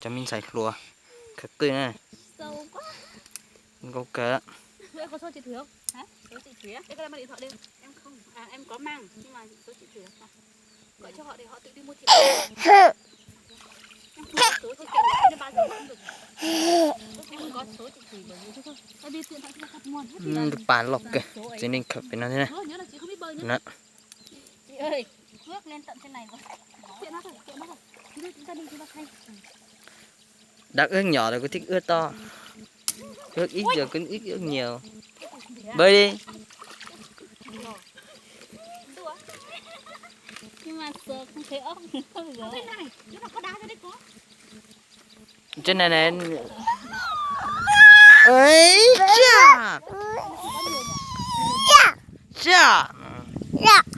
cho mình sạch lúa khắc tươi này Sâu quá. câu cá Em có số chị Thủy không? Hả? Số chị Thủy á? Để cái mang điện thoại đi. Em không. À em có mang nhưng mà số chị Thủy không? Gọi cho họ để họ tự đi mua thịt. Em không có số chị Thủy nên bao giờ không được. Em không có số chị Thủy bởi vì thôi. Tại vì điện thoại chị thật muộn hết. bán lọc kìa cho nên khắc bên nó thế này Nhớ là chị không biết bơi nữa. đó. Chị ơi, nước lên tận trên này rồi. Chuyện nó thôi, chuyện nó thôi. Chúng ta đi chúng ta thay. Đã ướt nhỏ rồi có thích ướt to, ướt ít giờ cứ ít ướt nhiều. Bơi đi. Nhưng mà sợ không thấy ốc không rồi. Đây này, chỗ nào có đá ra đấy có. Trên này này. Ấy chà. Chà.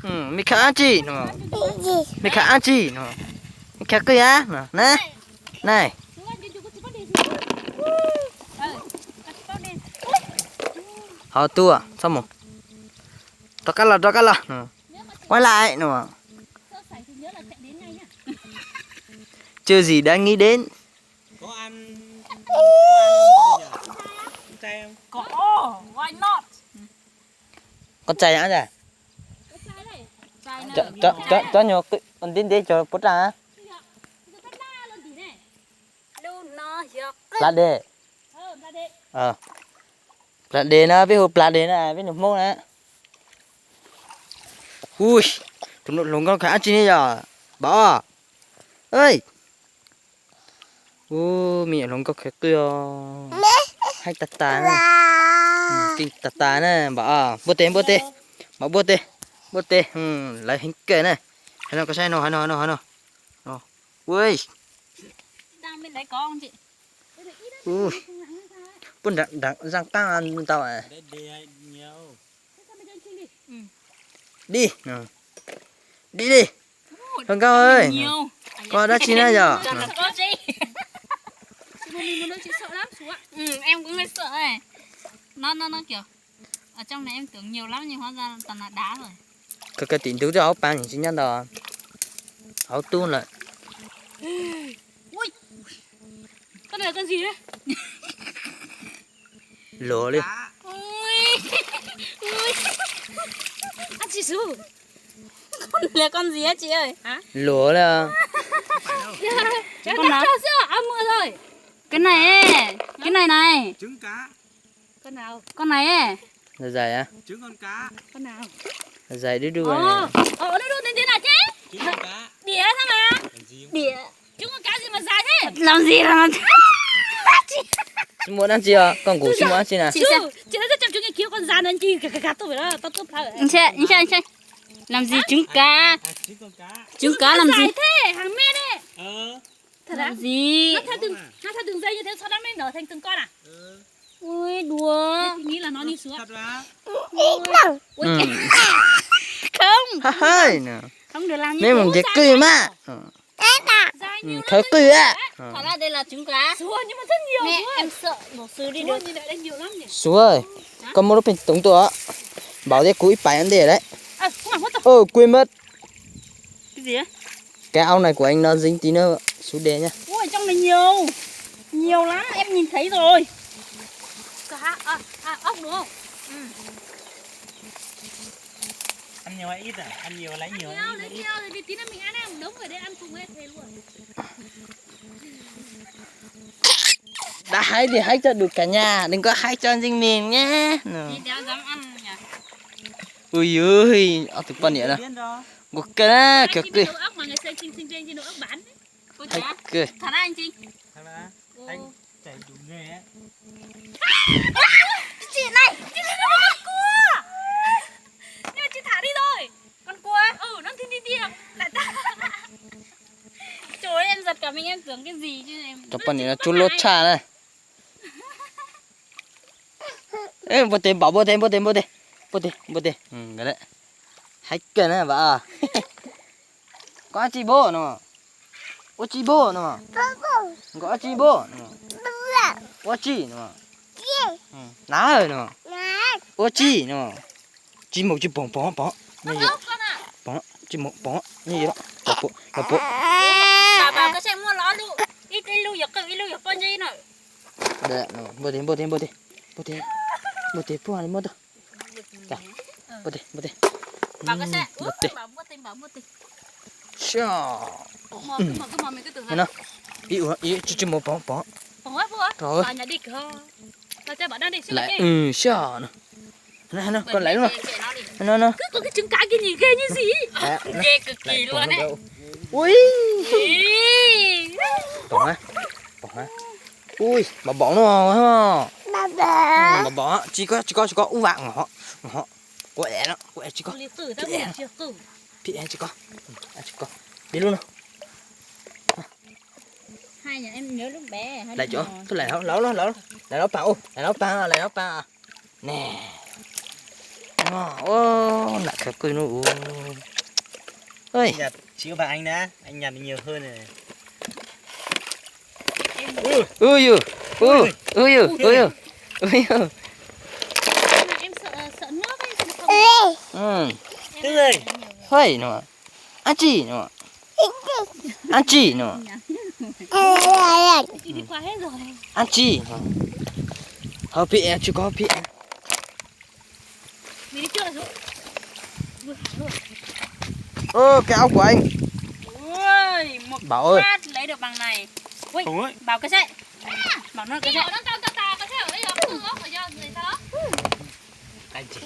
Mình khá chi nó. Mình khá chi nó. Mình khá cười á nó. Này. Này. Họ tua xong một. Đó cá là. Quay lại nó. Chưa gì đã nghĩ đến. Có ăn chay không? Có, why not? Con trai nhá rồi. Cho nhỏ con tin đi cho bút ra. Lát đê. Lát đê nó với hộp lát đê này với nụ mông này. Ui, tụi nó lồng con khá chi này giờ. Bỏ. Ơi. Mình lồng con khá kìa. Hay tata nè. Kinh tata nè, bỏ. Bút tê. Bỏ bút tê. Lấy hình kê này. Hay nó có sai nó, hay nó. Ui. Đang bên đấy có không chị? Ui. Bún răng tăng ăn tao à. Đi. Đi. Con cao ơi. Con đã chín rồi giờ. Chị sợ lắm chú ạ. Em cũng hơi sợ này. Nó kiểu ở trong này em tưởng nhiều lắm nhưng hóa ra toàn là đá rồi. Cái tín thứ cho áo bán những sinh nhân đó. Áo tuôn lại. Ui. Con này là con gì đấy? Lỗ đi. Ui. À chị Su. Con này là con gì á chị ơi? Hả? Lỗ là. Con nào? Mưa rồi. Cái này ấy. Cái này. Trứng cá. Con nào? Con này ấy. Là dài á. Trứng con cá. Con nào? Là dài đi đu này. Nó đu đến thế nào chứ? Trứng con cá. Đĩa sao mà? Đĩa. Trứng con cá gì mà dài thế? Làm gì Chị muốn ăn gì à? Con củ chị muốn ăn gì nè? Chị đã rất chăm chú nghiên cứu con già nên chi cả tôi phải đó, tao tốt thật. Anh xem. Làm gì trứng cá? Trứng con cá. Trứng cá làm gì? Thế, hàng men đấy. Thật Làm gì? Nó theo đường dây như thế sao nó mới nở thành từng con à? Ui đùa. Thế nghĩ là nó đi xuống. Thật mà. Không. Nè. Không được làm như Mấy mình chỉ cười mà. Khá cười á. Thật ra đây là trứng cá. Xua nhưng mà rất nhiều. Mẹ em sợ một xứ đi được. Như vậy đây nhiều lắm nhỉ. Xú ơi. Con mua lúc mình tống tủa. Bảo thế cúi phải ăn để đấy. Không phải mất Quên mất. cái gì á? Cái áo này của anh nó dính tí nữa. Xú đế nhá. Ui trong này nhiều lắm em nhìn thấy rồi. Cá ốc đúng không? Ăn nhiều hay ít à? Ăn nhiều lấy nhiều. Lấy nhiều rồi vì tí nữa mình ăn em đống ở đây ăn cùng hết thế luôn. Đã hái thì hái cho được cả nhà. Đừng có hái cho riêng mình nhé. Chị đéo dám ăn nhỉ? Ui ơi. Ở thực phần nhỉ nào. Một cái đó. Kiểu cười. Nấu ốc mà người xây sinh trên nấu ốc bán đấy. Ôi Hay chà. cười. Thật ra anh Trinh. Thật mà. Anh chảy đủ nghề á. Chị này nó con cua. Nhưng mà chị thả đi rồi. Con cua á? Nó đi lại ta. Trời ơi em giật cả mình em tưởng cái gì chứ em. Trong phần này là chú lốt trà này. Ê, bố tê. Cái đấy. Hay cười này bà. Có chi bố nữa mà. Có chi bố nữa mà. Có chi bố nữa mà. Có chi nữa mà. Ná rồi nữa mà. Có chi nữa mà. Chi một chi bóng. Như vậy. Bóng. Chi một bóng. Như vậy đó. Lọc bộ. Bà cái xe mua nó luôn. Ít ilu giật con gì nữa. Để nó bớt đi. Bớt đi phụ anh bớt đó. Bớt đi. Bảo cái xe. Bớt đi. Bảo bớt đi. Chao. Cứ mò mình cứ tưởng Thế là. nào? Chỉ một bó. Bỏ hết vừa. Rồi. Nhà đi kìa. Tao cho bạn đang đi xin Lại cái. chao. Nó con lấy luôn. Nó. Cứ có cái trứng cá kia nhìn ghê như gì. Ghê cực kỳ luôn đấy. Ui. Bỏ hả? Ui, bà bỏ nó mà bỏ chỉ có u vàng ngọ quẹ nó quẹ chỉ có Liệt tử tao liệt chưa tử. bị chỉ có đi luôn nào Hai nhà em nhớ lúc bé. lại chỗ tôi lại nó pa nè ô lại cái cười nó ơi Nhặt chịu bà anh đã, anh nhặt nhiều hơn này. ui Em sợ nước ấy chứ không. Tức ơi. hơi nó ăn chi nó Chị đi qua hết rồi. ăn chi nó họ bị chỉ có bị Mình đi chưa rồi. ơ cái áo của anh Ôi, một Bảo ơi. phát lấy được bằng này. Ui, Không ấy. bảo cái xe. Bảo nó cái xe. Nó tao cái theo đấy giờ nó phải do người ta. Anh chị.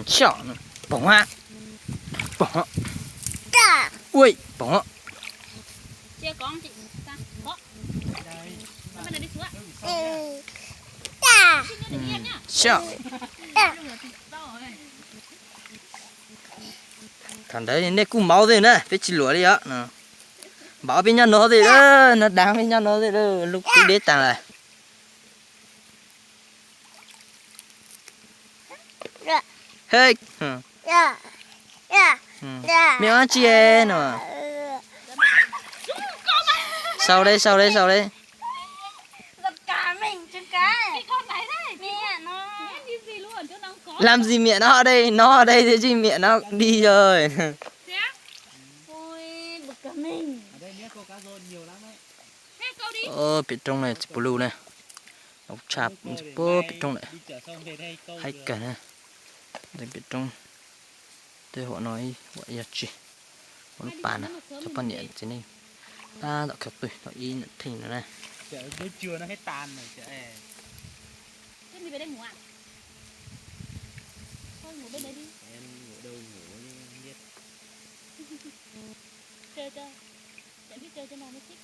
chọn bỏ ui bỏ Chưa có không chị? Sao? Có. Đây. Bên này đi xuống ạ. chọn thằng đấy nên cũng máu rồi nè phải chỉ lúa đi á bảo bên nhà nó gì đó nó đáng bên nhà nó gì đó lúc cứ đế tàng này hey miệng ăn chi nè sau đây Giật cả mình trứng cá. Cái con này đấy. Mẹ nó. Đi gì luôn chứ nó không có. làm gì miệng nó ở đây thế chứ miệng nó đi rồi Ui, bực cả mình. Ở đây nhé, cô cá rôn nhiều lắm đấy. Thế câu đi. bên trong này blue này ốc chạp bố bên trong này Đi chợ xong về đây câu. hay cả này đây bên trong tôi họ nói gọi là gì nó bàn à cho con nhện thế này ta đã kẹp rồi nó y thì nó này Chợ tới trưa nó hết tan rồi chợ này. Thế mình về đây ngủ ạ? Thôi ngủ bên đấy đi. Em ngủ đâu ngủ nhưng biết. Chơi. Chẳng biết chơi cho nào mới thích.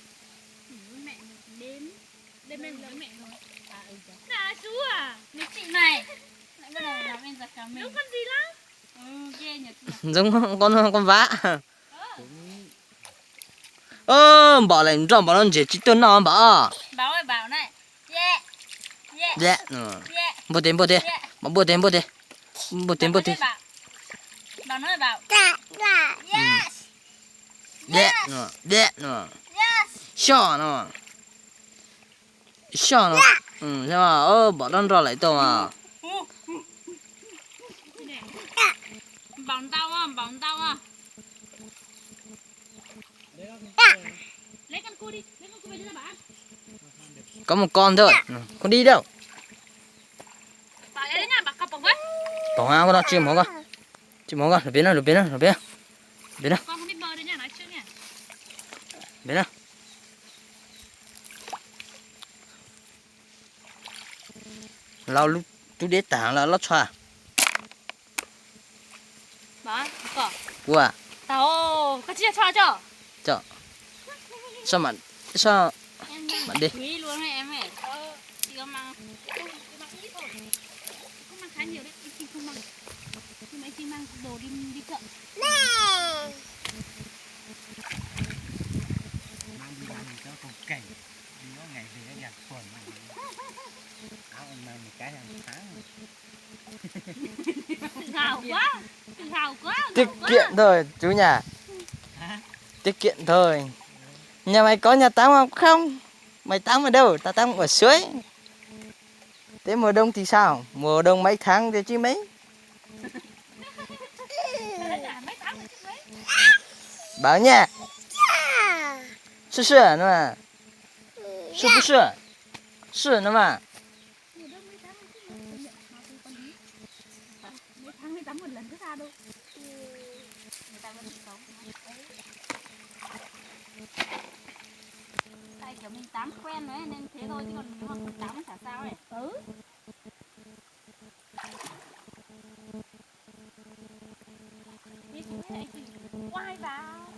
Mẹ đến. Đêm nay với mẹ rồi. À ừ rồi. Đã chú à. Mấy chị này. Lại bắt đầu làm em giật cả mình. Đúng con gì lắm. Ghê nhỉ chị. giống con vã Cũng bảo lại cho bảo nó chỉ tuần nào bảo Báo ơi bảo này. Yeah. dạ bố tiền bảo bố tiền Bảo nói bảo. Yes. dạ Yes. sure nó xem mà bảo nó ra lại tao mà Bỏng tao à. Lấy con cua đi. Lấy con cua về cho bạn. có một con thôi con đi đâu Bảo ấy đấy nha, bảo cặp bỏng với. bỏ hoa con đó chim hổ con được biến nào Con không biết bơi đấy nha, nói trước nha. biến nào lao lúc chú đế tảng là lót xoa Bảo cỏ. wow Tao có chia cho. sao mà sao Em bạn đi quý luôn đấy em ấy. Chị có mang. Mang ít thôi. Không mang khá nhiều đấy, chị không mang. Nhưng mà chị mang đồ đi chợ. mang đi làm cho còn cảnh. Đi nó ngày về nó giặt quần. Áo anh mang một cái hàng tháng. Tự hào quá. tiết kiệm thôi chú nhà tiết kiệm thôi nhà mày có nhà tắm không mày tắm ở đâu tao tắm ở suối thế mùa đông thì sao mùa đông mấy tháng thì chứ mấy bảo nha 是是那么，是不是？是那么， mấy tháng mới tắm một lần cứ ra đâu. Người ta vẫn sống. Tại kiểu mình tắm quen đấy nên thế thôi, chứ còn nếu mà không tắm chả sao ấy. Ừ. Đi chị với lại chị quay vào.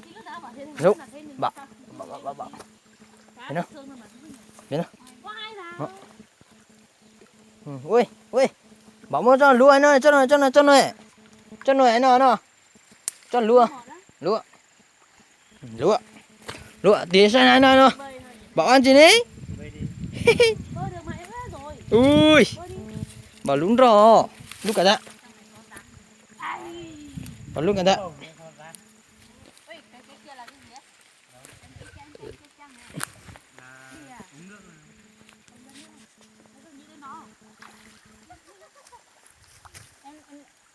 Chị lúc đó bảo thế này Lúc là thế mình bảo- sao? bảo. Cá Thế nào? xương thôi mà. Thế nào? Quay vào. Ừ, ui ui, bảo mua cho lúa nó cho nó nó cho lúa lúa lúa lúa tí sang này nó Bơi thôi. bảo ăn gì đấy Bơi đi. Bơi được mà em hết rồi. ui Bơi đi. bảo lún rồi lúc cả đã Ai. bảo lúc cả đã Không, không ra. Ui, cái kia là cái gì á? Em thấy cái trang này. Là uống nước. Như cái nó.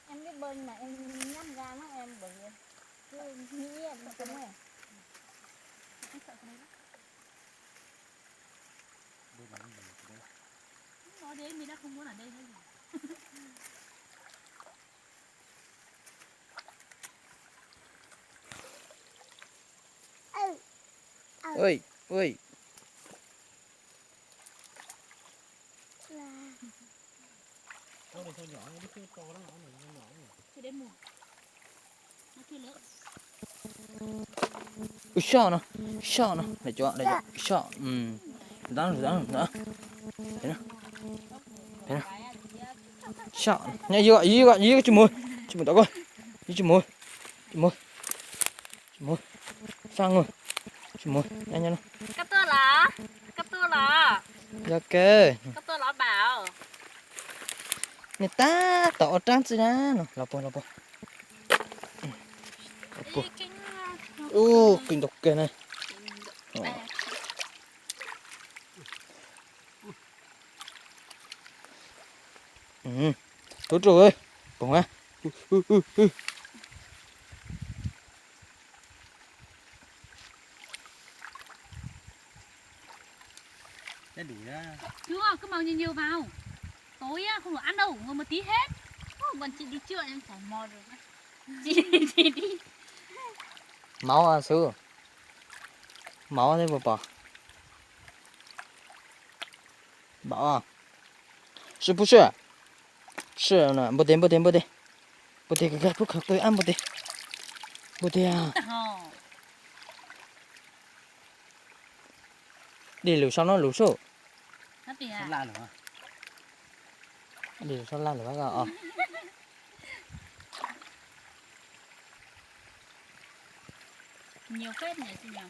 Em biết bơi mà em nhắm ra nó em bởi vì cứ nghĩ em không này. Em sợ cái đấy lắm. Bơi bằng gì đây? Nói đấy mình đã không muốn ở đây nữa. ui ui Thôi này thôi nhỏ, nó chưa to lắm, nó nhỏ nhỉ. Chưa đến mùa. Nó chưa lớn. ui sợ nó để cho sợ đó nữa thế nào sợ nhảy vô chim mồi tao coi chim mồi sang rồi chim mồi nhanh Cấp tua là ok cấp tua là bảo. người ta tỏ trang gì đó nó lọc bò Ý, cái kinh độc kia này tốt rồi bổng á Đã đủ ra. Chưa, cứ mau nhiều vào. Tối á, không được ăn đâu, ngồi một tí hết. bọn chị đi chưa em phải mò được. Chị đi. máu à sư máu đấy bà bảo à 是不是是呢不对不可对按不对啊 đi lùi sau nó lùi sâu Nó thì Sắp à. la nữa. đi lùi sau la lùi bác à Nhiều phết nhỉ chị nhỉ.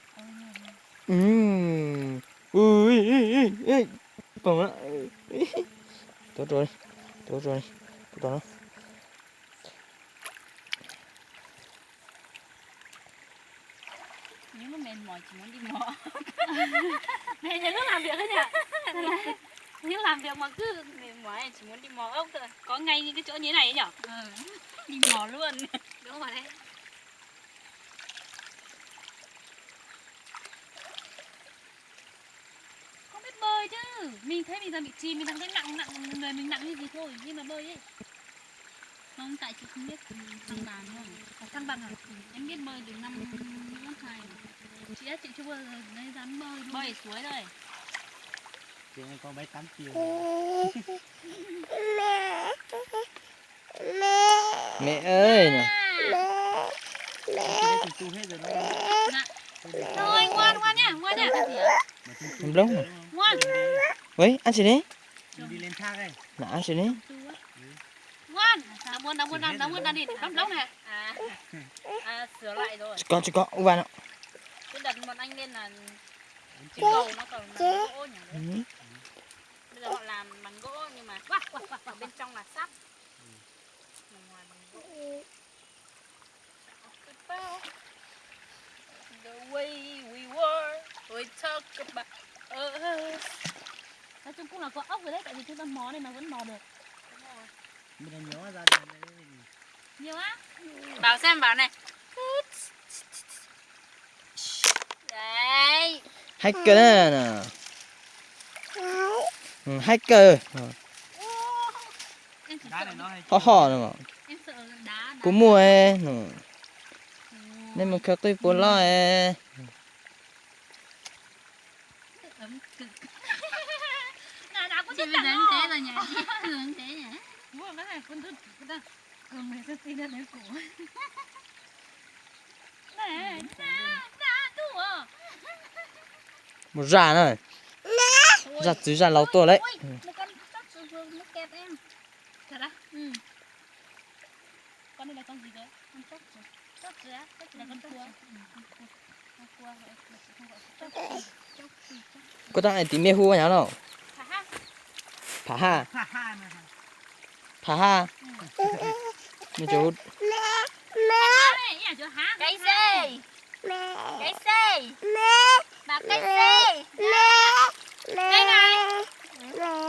ui còn á tốt rồi nó Nếu mà mệt mỏi chỉ muốn đi mò. Mẹ nhớ lúc làm việc ấy nhỉ. Nhưng làm việc mà cứ mệt mỏi em chỉ muốn đi mò ốc thôi. Có ngay những cái chỗ như này ấy nhở? Đi mò luôn. Đúng rồi đấy. Không biết bơi chứ. Mình thấy mình giờ bị chìm, mình đang thấy nặng, người mình nặng như gì thôi, nhưng mà bơi ấy. Không, tại chị không biết thăng bằng không? Có thăng bằng à? Em biết bơi từ năm lớp 2. Chị chưa bao giờ đấy dám bơi luôn. Bơi suối thôi. Chị em có mấy 8 chiều. mẹ ơi nè Chị thấy trùng tu hết rồi đúng không? Dạ. Rồi ngoan nhá. Mà trùng tu Em lông hết rồi. rồi đúng không? Ngoan.喂ăn gì đấy Mình đi lên thác đây. là ăn gì đấy Ngoan. Đóng buôn đi. Đóng này. Sửa lại rồi. chỉ có uvan ạ Cái đợt bọn anh lên là chiếc cầu nó còn bằng gỗ nhỉ đấy. Bây giờ họ làm bằng gỗ nhưng mà ở bên trong là sắt. Ở ngoài bằng gỗ. The way we were, we talk about us. Nói chung cũng là có ốc rồi đấy, tại vì chúng ta mò này mà vẫn mò được. Mình đã nhớ ra đây đây. Nhiều á. Bảo xem bảo này. hacker nè. Hacker. Em chỉ Đá sợ này nó hay Ho ho nè. em sợ đá. Cú mua nè. Nên mà khắc tôi cuốn lo Ấm cực. Đá cũng rất Chị là mới ngon. thế rồi nhỉ? Chị hướng thế nhỉ? Mua cái này con thích ta. Cường này sẽ tin ra đấy cổ. Này, đá đủ à? một già này. Giặt dưới già lâu tua đấy. Một con sắp sửa vương nó kẹp em. Thật á? Ừ. Con này là con gì đấy? Con sắp sửa. Sắp sửa á? Sắp sửa Là con cua. Con cua vậy. Không gọi sắp sửa. Sắp sửa. Có thằng này tí mê hu nhá đâu. Hả ha? Phá ha. ha ha nè. Phá ha. Mình chú. Này, nhà chỗ há. Cái gì? Cái gì? Bà cái gì? Đây này.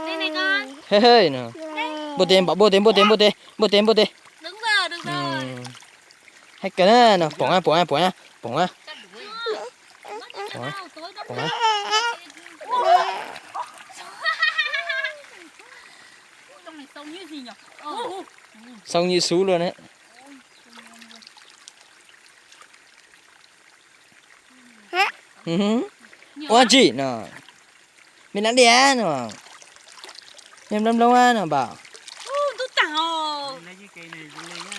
Đây này con. Hey hey nè. Bố tiền, bố tiền, bố tiền, bố tiền, bố tiền, bố tiền. Đúng rồi, được rồi. Hacker nè, nè, bỏ nha, bỏ nha, bỏ nha, bỏ nha. Chắc đuổi. Bỏ Tối đó. bỏ nha. Trong này sâu như gì nhỉ? Xong như sú luôn đấy. Quá chị nè. Mình đã đẻ nè. Em lâm lâu nè bảo. Tôi tao. Lấy cái cây này lên nha.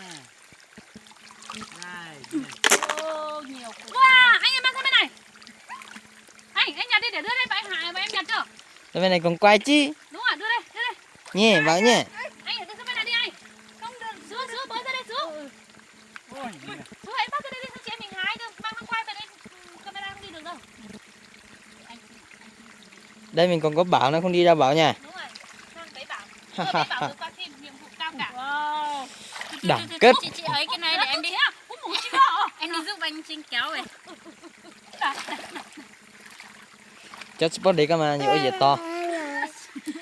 Đây. Nhiều. Wow, anh em mang sang bên này. Anh nhặt đi để đưa đây, và anh Hải và em nhặt chưa? Bên này còn quay chi. Đúng rồi, đưa đây, đưa đây. Nhé, vào nhé. Anh đưa sang bên này đi anh. Không được, sữa bới ra đây sữa. Ôi. Sữa anh bắt ra đây đi, xong chị em mình hái cơ. Mang quay về đây, camera không đi được đâu. Đây mình còn có bảo nó không đi ra bảo nha. Đúng rồi, sang bấy bảo. Bấy bảo vượt qua thêm nhiệm vụ cao cả. Wow. Đẳng cấp. Chị ấy cái này để em đi. Em đi giúp anh Trinh kéo về. Chắc spot đấy cơ mà, nhiều gì to.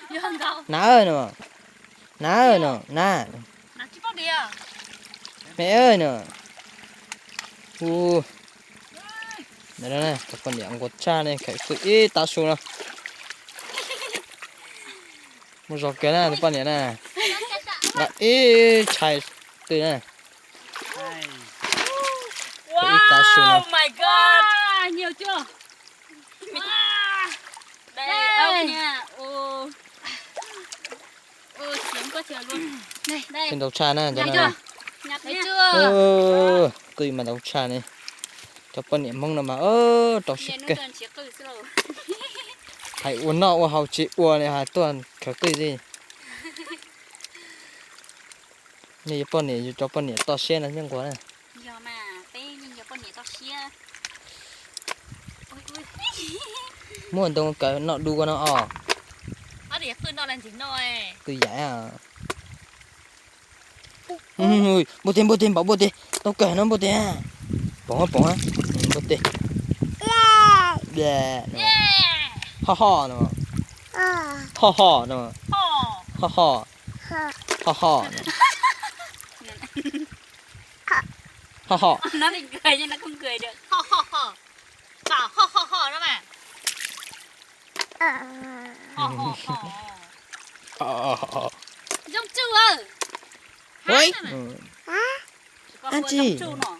Dương đâu? Ná ơi nè. Ná ơi nè, ná. Nó chỉ có đi à? Mẹ ơi nè. Đây đây này, các con nhộng của cha này, cái cứ ít ta xuống nào. Một giọt cái này, các con nhộng này. Đã ít chảy từ này. Đây. Ít ta xuống nào. Oh my god. Wow, nhiều chưa? Wow. Đây, ông nha. Ô. Ô, sướng quá trời luôn. Đây, đây. Trên đầu cha này, cho Nhặt này. chưa? Nhặt Thấy chưa? Ơ, tùy mà đầu cha này. Cho con nhộng mong nào mà trò xịt Nhìn nó kì. gần chiếc từ rồi. Hãy uống nọ và hào chị uống này hai tuần khởi tùy gì. Như con này cho con này to xe là nhân quá này. Giờ mà bé nhìn giờ con nhảy to xia. Ôi ôi. Muốn tông cái nọ đu con nó Ở địa phương đó là gì rồi? từ giải à. Ui, bố tiền bảo bố tiền. Tao kể nó bố tiền. Bỏ bố tiền. Yeah. Ha ha nó. Ha ha nó. Ha ha. Ha ha. Ha ha. Nó định cười nhưng nó không cười được. Ho ho ho. Bảo ho ho ho đó mà. Ho ho ho. Giống chưa? Ôi. Con Ăn vừa chi? giống chu nọ.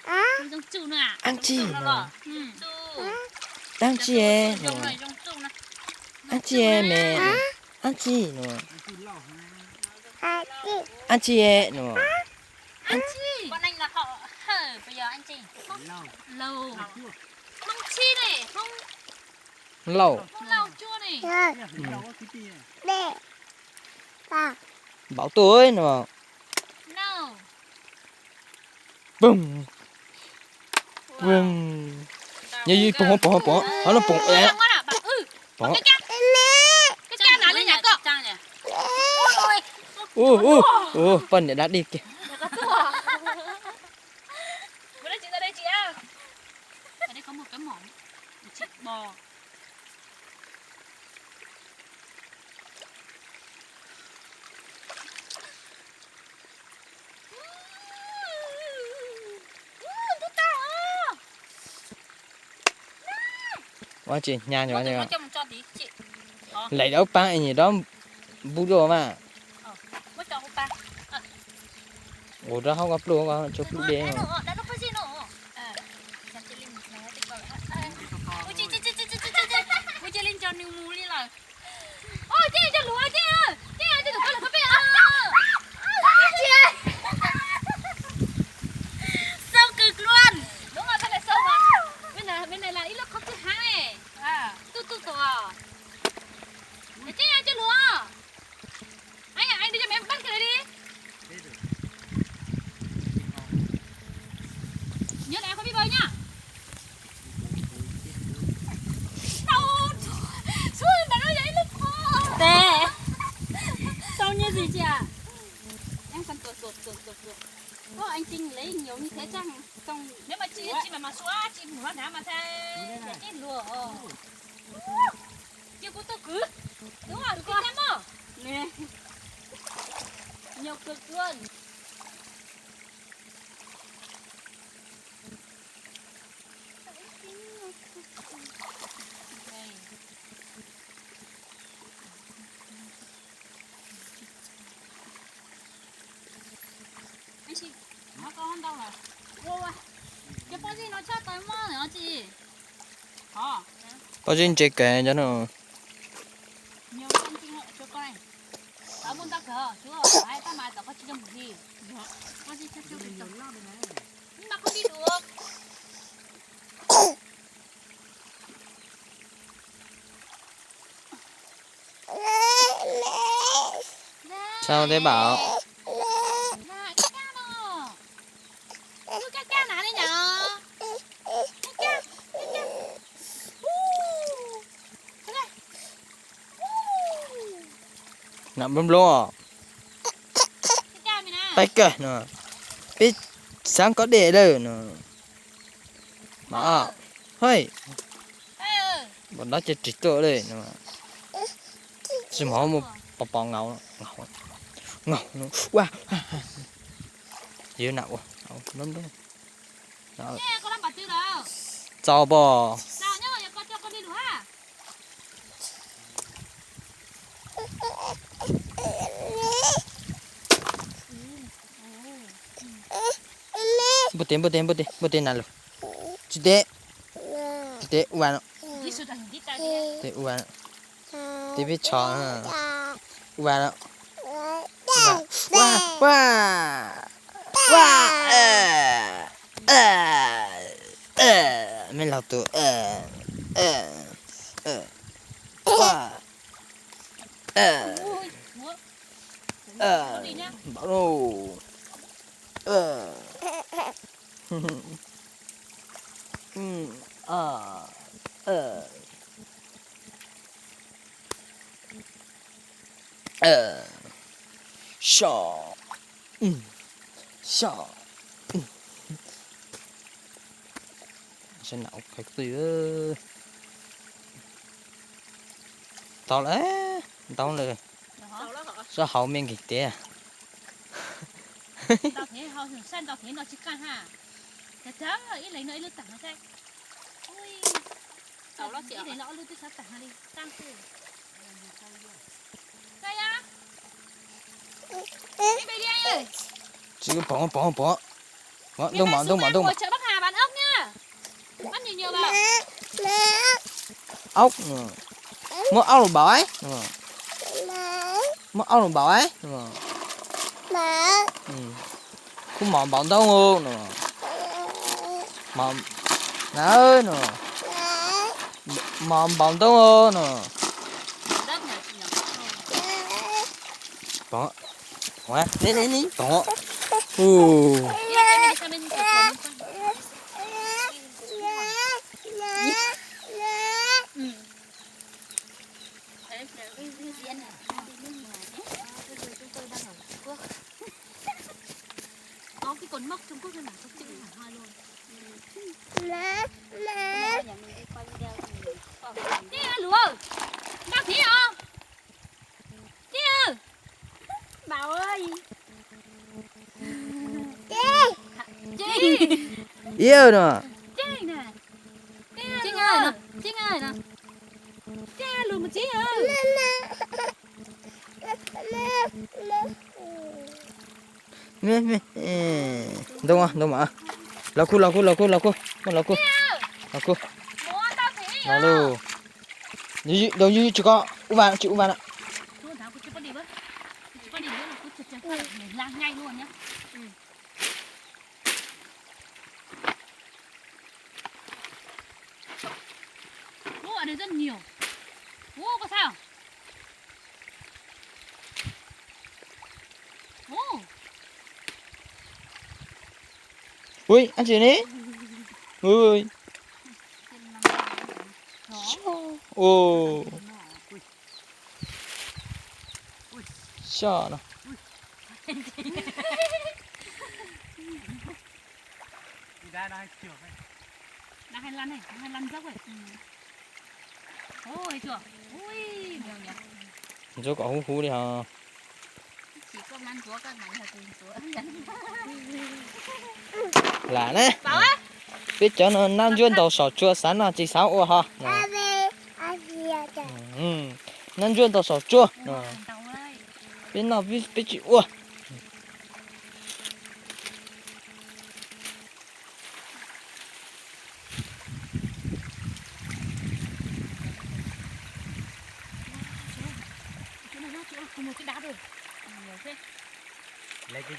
Giống chịu nữa à? Ăn chi? Nó lọ. Ừ. Chu. Ăn chi e. Giống này giống chu nè. Ăn chi e mẹ. Ăn chi nó. Ăn chi e nó. Ăn chi? Bọn anh là họ. Hờ, bây giờ anh chị. Lâu. Không chi này, không Lâu. lâu chua này. Bảo tôi nó. No. Bùm. Bùm. Như bỏ. Nó bụng Ôi, ế. làm ngon à? Bảo Bỏ. cái cha nào lên nhà cậu? Trang nhỉ? Phân để đã đi kìa. Bữa nay chị ra đây chị à? Ở đây có một cái mỏng để chị bò. quá chị nhà Có cho tụi anh nó cho tí chị. lấy đâu ba anh gì đó bút đồ mà Mất cho ba. ủa đó không có đồ có chụp bút đen mà Đã nó có gì nữa. Chặt chị Linh nó tích cỡ. Ôi chị. Ôi chị Linh cho new mù đi là. Ôi chị cho lúa chị ơi. Chị ơi, chị đừng có là có biết à. Chị ơi. Sâu cực luôn. Đúng rồi, cái này sâu mà. Bên này là ít lớp không thứ hai này. Tu to. Để chị ơi cho lúa. Anh đi cho mẹ bắt cái này đi. Nhớ là em không biết bơi nhá. Đâu. Xuống đã nói vậy lúc thôi. Tè. Sao như gì chị ạ? Em cần tuột. Có anh Trinh lấy nhiều như thế chăng? Xong nếu mà chị mà xóa chị muốn hả mà thế để chết lùa. Chị cũng tôi cứ. Đúng rồi, con em không? Nè. Nhiều cực luôn. Anh chị, nó con đâu rồi? Wow, cái bao gì nó cho tới mơ nữa chị? có gì chơi kệ cho nó Nhiều con chị hộ cho con. Tao muốn tao cờ, chú ơi, ai tao mà tao có chỉ cho một gì? Có gì cho cái tao lo được này. Nhưng mà không đi được. sao thế bảo Cá nè đấy nhở. Cá. nằm bấm luôn Cá mày nè. tay kệ nè biết sáng có để đâu nè mà hơi bọn đó chơi trịchตัวđây nè xem họ một bò ngầu wow dữ nặng quá lắm đó Con làm bà tư đâu? cho bò Sao nhá, con cho con đi đủ ha? bút tiền nào luôn chị té uan Đi xuống thằng đi ta đi. té uan té biết chó uan mình lao tụ Ui, múa. Con đi nhá. bảo đồ Shaw. Shaw. Sẽ nấu cái gì đó. Tao lấy. Tao lấy. Sao hậu miệng kịch thế à? Tao thấy họ thường xanh tao thấy nó chỉ can ha. Chả chả ít lấy nữa ít tặng nó xem. Ui. Tao nó chỉ để nó lưu tới sao tặng đi. Tăng từ. Đây á. Đi về đi anh ơi. Chứ bỏ. Đông mà. Ngồi chợ Bắc Hà bán ốc nhá. Bắt nhiều vào. Ốc. Mua ốc rồi bảo ấy. Mua ốc rồi bảo ấy. Cũng mòn bọn tao ngu nè. Mòn. Nè nè. Mòn bọn tao ngu nè. Đất nhà chị nhỉ. Bỏ. Quá, đi. Bỏ. Có cái cột mốc Trung Quốc này mà có chữ thẳng hoa luôn. Chị ơi lúa đang thấy không? Chị ơi Bảo ơi chị Yêu nè. Chị nè Chị ơi nè cha lùi một chí à. Đâu mà lau cu Bố tao thấy nó luôn đâu như chỉ có u bạn ạ. thôi tháo cái đi với nữa là cứ chật để lang ngay luôn nhá. Bố ở đây rất nhiều. Bố có sao? Bố Ui ăn gì đấy ui ô sợ nó Ra đây chưa vậy? đang hay lăn dốc rồi. Ôi chưa. Ui nhiều nhỉ. chỗ có hú đi hả Chỉ có lăn chúa các mày là cùng chúa. lạ đấy Bảo á. biết cho nó nam duyên đầu sọ chua sắn là chỉ sáu ô ha nam duyên đầu sọ chua Tao ơi. biết nào biết chịu ô Chỗ này nó chỗ cùng một cái đá rồi. Nhiều thế. Lấy cái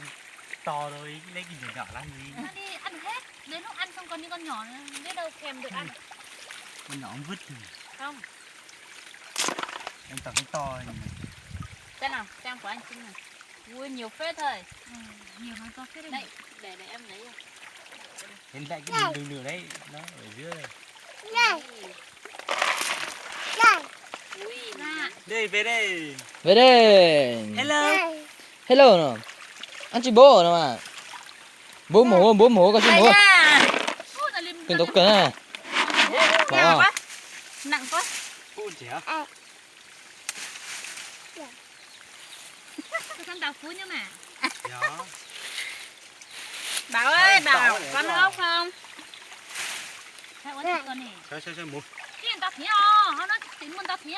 to rồi, lấy cái nhỏ nhỏ làm gì? Nó đi ăn hết. Đến lúc ăn xong còn những con nhỏ nữa, biết đâu thèm được ăn. Con nhỏ vứt thì Không. em tặng cái to này. Xem nào, xem của anh Trinh này. Ui nhiều phết thôi. Nhiều nó to phết đấy. Đây, để em lấy. Hiện tại cái đường đường đấy nó ở dưới. Ui, Ra. Đây về đây. về đây hello nó ăn chị bố nó mà bố mổ có chị mổ Ôi, ta lên. kinh tốc cỡ này nặng quá. Nặng quá. Ôi trẻ. Tôi thằng đào phú nhá mà. Đó. Bảo ơi, Bảo bảo để con cho. ốc không? Sao con con này. Sao mua. Cái tao thấy nó tính muốn tao thấy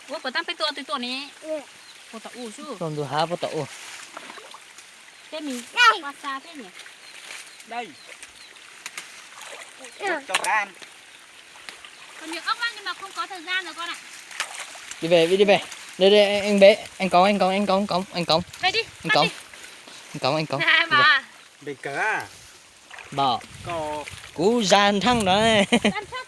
Ủa, của tăng cái tuần này. Của tao ủ chứ. còn tôi há vào tàu Thế mình qua xa thế nhỉ? Đây. Cho ăn. còn nhiều ốc á nhưng mà không có thời gian rồi con ạ. đi về đây anh bé anh cống Về đi. anh cống Hai bà. Bị cỡ à? bỏ Có cú gian thăng đó này Ăn trước